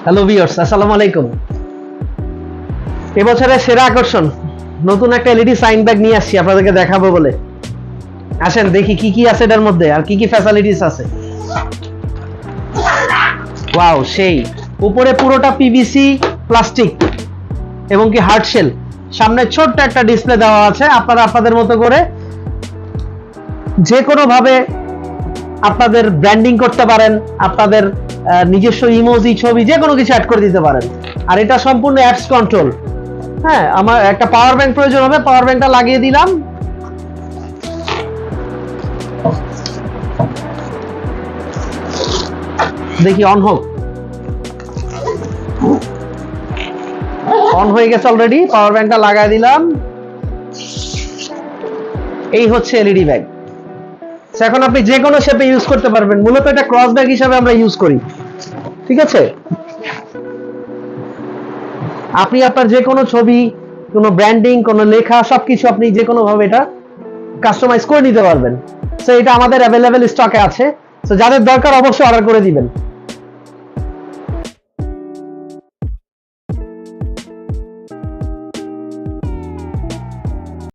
Hello viewers, আসসালামু আলাইকুম। এবছরের সেরা আকর্ষণ নতুন একটা এলইডি সাইন ব্যাগ নিয়ে আসছি আপনাদেরকে দেখাবো বলে। আসেন দেখি কি কি আছে এটার মধ্যে আর কি কি ফ্যাসিলিটিস আছে। ওয়াও, সেই উপরে পুরোটা পিভিসি প্লাস্টিক এবং কি হার্ড শেল, সামনে ছোট্ট একটা ডিসপ্লে দেওয়া আছে। আপনারা আপনাদের মতো করে যে কোনো ভাবে আপনাদের ব্র্যান্ডিং করতে পারেন, আপনাদের নিজস্ব ইমোজি ছবি যে কোনো কিছু অ্যাড করে দিতে পারেন। আর এটা সম্পূর্ণ অ্যাপস কন্ট্রোল। হ্যাঁ, আমার একটা পাওয়ার ব্যাংক প্রয়োজন হবে, পাওয়ার ব্যাংকটা লাগিয়ে দিলাম। দেখি অন হোক। অন হয়ে গেছে অলরেডি, পাওয়ার ব্যাংকটা লাগাই দিলাম। এই হচ্ছে এলইডি ব্যাগ। এখন আপনি যে কোনো শেপে ইউজ করতে পারবেন। মূলত এটা ক্রস ব্যাগ হিসাবে আমরা ইউজ করি, ঠিক আছে। আপনি আপনার যে কোনো ছবি, কোনো ব্র্যান্ডিং, কোনো লেখা সবকিছু আপনি যে কোনো ভাবে এটা কাস্টমাইজ করে নিতে পারবেন। সো এটা আমাদের অ্যাভেলেবেল স্টকে আছে। সো যাদের দরকার অবশ্যই অর্ডার করে দিবেন।